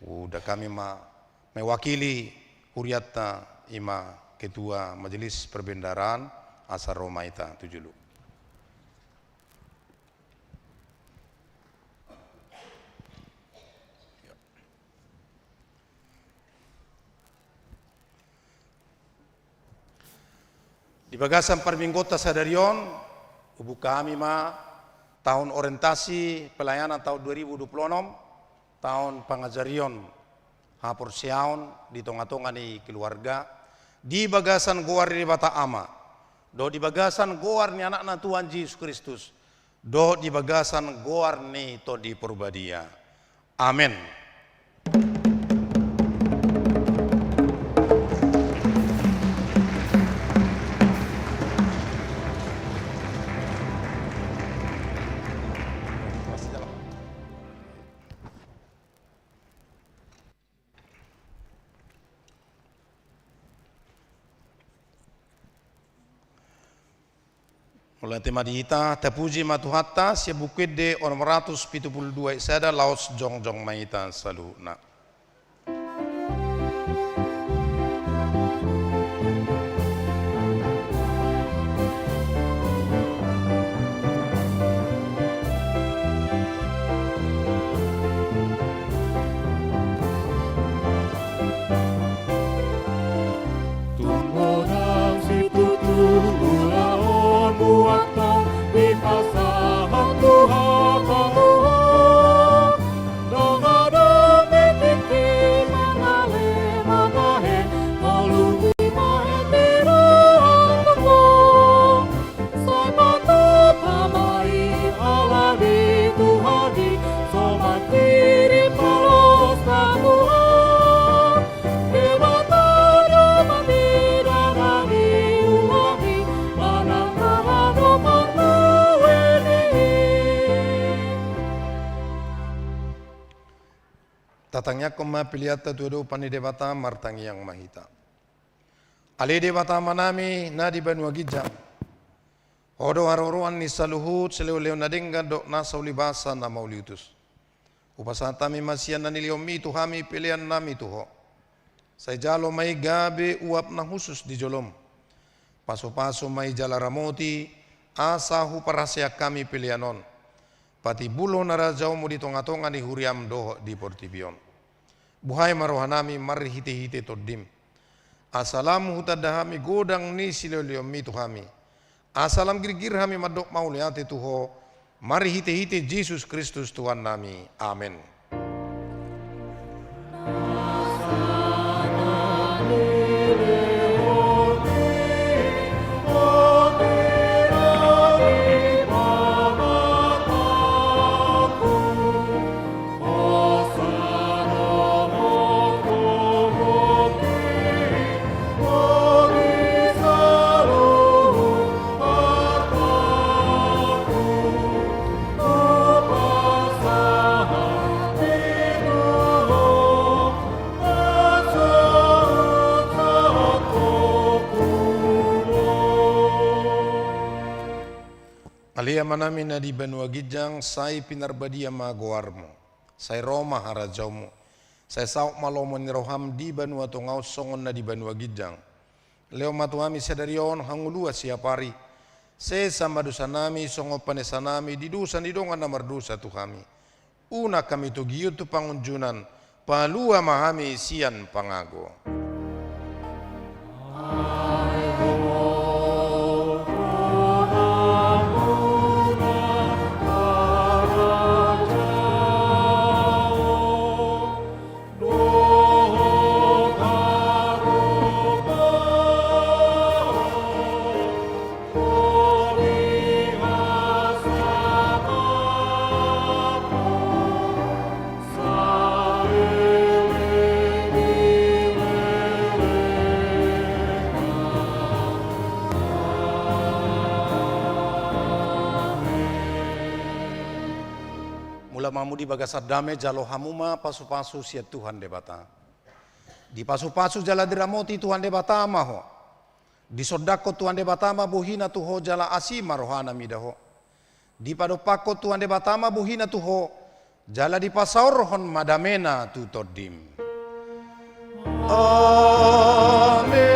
udah kami mewakili Huriatta ima ketua majelis perbendaraan Asar Romaita Tujulu. Di bagasan Parminggota Sadarion Ubu kami tahun orientasi pelayanan tahun 2026 tahun pengajarion hapor siaon di tonga-tonga ni keluarga di bagasan goar di bata ama do di bagasan goar ni anak Tuhan Yesus Kristus do di bagasan goar ni to di Purbadia. Amin. Oleh tema diita tapuji matuhatta sia bukit de 172 sada laos jong maita saluna. Tatangnya koma piliata tudo pani debata martang yang mahita. Ale debata manami na di Banua Gijang. Odo haroruan ni saluhut seleu-leu nadengga dok nasa ulibasa na mauliutus. Upasata mi masian na niliomi tuhami pilihan nami tuho. Say jalo may gabi uap na husus di jolom. Paso-paso may jala ramoti asahu parasya kami pilihanon. Pati bulo na rajau mo di tonga-tonga ni huriam doho di Portibion. Buhay marohanami marihite-hite todim. Asalamu hutadahami godang ni siloliomi tuhami. Asalam girgir hami madok mauliate Tuho. Mari hite-hite Yesus Kristus Tuhan nami. Amin. Alia manami na di Banua Gijang, sai pinarbadia magoarmo, sai Roma harajaumu, sai sauk malomo ni roham di Banua tongau songon na di Banua Gijang. Leo matuami sedarion hangulua siapari, se sama dosa nami songo panesa nami di dusa di dongan namar dosa tu kami. Una kami tu giu tu pangunjunan, palua mahami sian pangago. Mamu di bagasar dame jalo hamuma pasu-pasu sia Tuhan debata. Di pasu-pasu jala diramoti Tuhan debata maho. Di sodako Tuhan debata ma buhina tuho jala asima rohana midaho. Di padopako Tuhan debata ma buhina tuho jala di pasaurhon madamena tutodim. Amin.